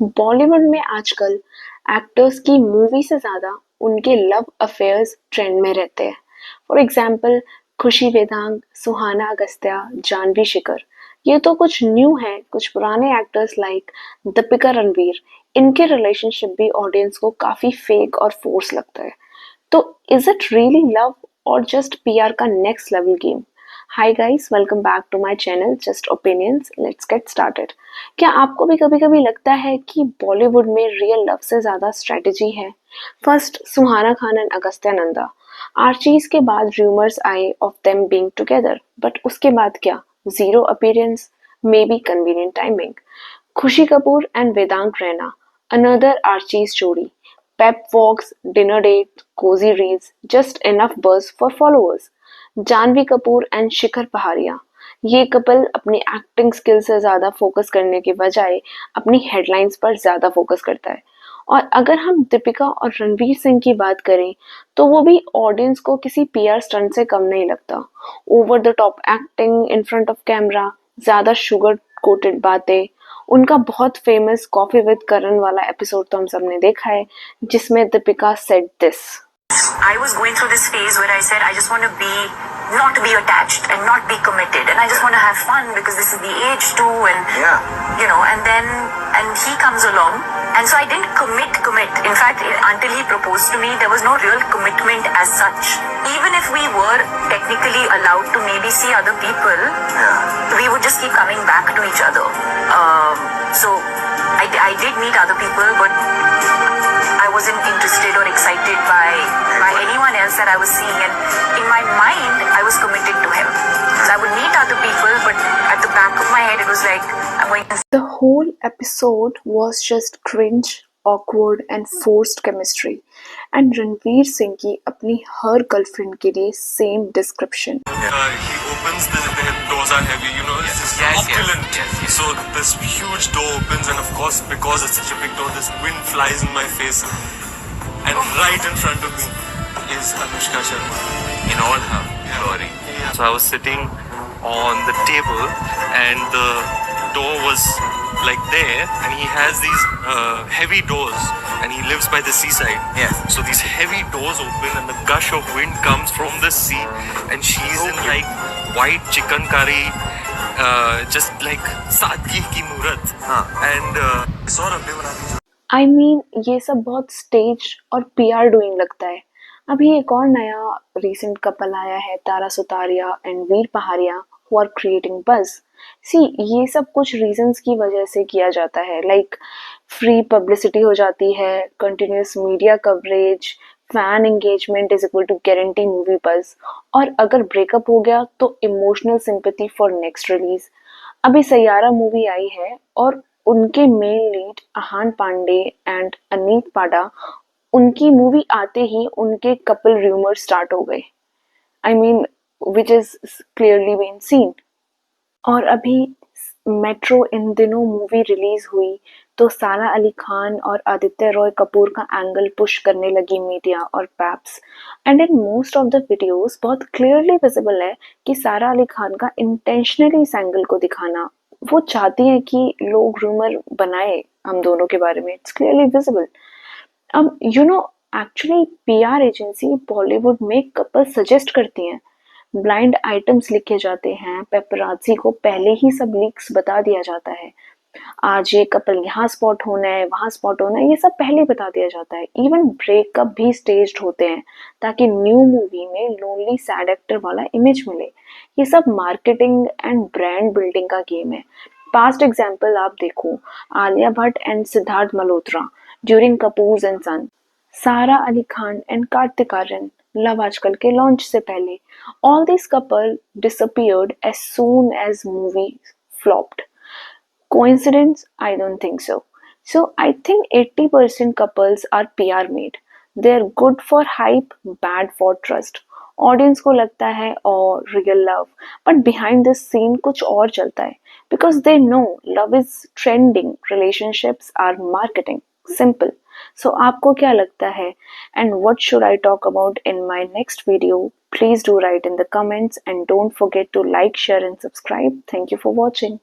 बॉलीवुड में आजकल एक्टर्स की मूवी से ज्यादा उनके लव अफेयर्स ट्रेंड में रहते हैं। फॉर एग्जाम्पल खुशी वेदांग, सुहाना अगस्त्या, जानवी शिकर। ये तो कुछ न्यू है, कुछ पुराने एक्टर्स लाइक दीपिका रणवीर, इनके रिलेशनशिप भी ऑडियंस को काफी फेक और फोर्स लगता है। तो इज इट रियली लव और जस्ट पीआर का next level game? Hi guys, welcome back to my channel just opinions. Let's get started. क्या आपको भी कभी-कभी लगता है कि बॉलीवुड में रियल लव से ज्यादा स्ट्रेटजी है? First Suhana Khan and Agastya Nanda, Archies के बाद रूमर्स आए of them being together, but उसके बाद क्या? Zero appearance, may be convenient timing. Khushi Kapoor and Vedant Raina, another Archies जोड़ी, pep walks, dinner dates, cozy reads, just enough buzz for followers. Janhvi Kapoor and Shikhar Pahariya, ये couple अपनी acting skill से ज्यादा फोकस करने के बजाय अपनी हेडलाइंस पर ज्यादा फोकस करता है। और अगर हम दीपिका और रणवीर सिंह की बात करें तो वो भी ऑडियंस को किसी पीआर स्टंट से कम नहीं लगता। Over the top acting in front of camera, ज्यादा शुगर कोटेड बातें। उनका बहुत फेमस कॉफी विद करण वाला एपिसोड तो हम सबने देखा है, जिसमें Deepika said this. I was going through this phase where I said I just want to not be attached and not be committed, and I just want to have fun because this is the age too, and and he comes along, and so I didn't commit. In fact, until he proposed to me, there was no real commitment as such. Even if we were technically allowed to maybe see other people, we would just keep coming back to each other. So I did meet other people, but I wasn't interested or excited by anyone else that I was seeing, and in my mind I was committed to him. So I would meet other people, but at the back of my head it was like I'm going to. The whole episode was just cringe, awkward and forced chemistry. And Ranveer Singh की अपनी हर girlfriend के लिए same description. He opens the doors are heavy, it's just opulent. Yes. So this huge door opens, and of course, because it's such a big door, this wind flies in my face, and right in front of me is Anushka Sharma in all her glory. Yeah. So I was sitting on the table, and the door was like there, and he has these heavy doors, and he lives by the seaside. Yes. So these heavy doors open, and the gush of wind comes from the sea, and she's in like white chicken curry, just like सादगी की मूरत. And Saurabh देवरानी. I mean, ये सब बहुत stage और PR doing लगता है। अभी एक और नया रीसेंट कपल आया है, Tara Sutaria and Veer Pahariya, who are creating buzz. See ये सब कुछ रीजंस की वजह से किया जाता है, लाइक फ्री पब्लिसिटी हो जाती है, continuous media coverage, fan engagement is equal to guarantee movie buzz, और अगर ब्रेकअप हो गया तो emotional sympathy for next release. अभी सैयारा मूवी आई है और उनके main lead Ahaan Panday and Aneet Padda, उनकी मूवी आते ही उनके कपल रूमर स्टार्ट हो गए। I mean which is clearly been seen. और अभी मेट्रो इन दिनों मूवी रिलीज हुई तो सारा अली खान और आदित्य रॉय कपूर का एंगल पुश करने लगी मीडिया और paps, and in most of the videos बहुत क्लियरली विजिबल है कि सारा अली खान का इंटेंशनली इस एंगल को दिखाना, वो चाहती है कि लोग रूमर बनाए हम दोनों के बारे में। It's clearly visible. अब एक्चुअली पीआर एजेंसी बॉलीवुड में कपल सजेस्ट करती हैं, ब्लाइंड आइटम्स लिखे जाते हैं, पेपराजी को पहले ही सब लीक्स बता दिया जाता है, आज ये कपल यहाँ स्पॉट होना है, वहां स्पॉट होना है, ये सब पहले बता दिया जाता है। इवन ब्रेकअप भी स्टेज्ड होते हैं ताकि न्यू मूवी में लोनली सैड एक्टर वाला इमेज मिले। ये सब मार्केटिंग एंड ब्रांड बिल्डिंग का गेम है। पास्ट एग्जाम्पल आप देखो, Alia Bhatt and Sidharth Malhotra during Kapoors and son, Sara Ali Khan and Kartik Aaryan love Aajkal के लॉन्च से पहले। All these couple disappeared as soon as movie flopped. Coincidence? I don't think so. So I think 80% couples are PR made. They're good for hype, bad for trust. Audience को लगता है और real love, but behind this scene कुछ और चलता है, because they know love is trending, relationships are marketing. Simple. So आपको क्या लगता है? And what should I talk about in my next video? Please do write in the comments, and don't forget to like, share and subscribe. Thank you for watching.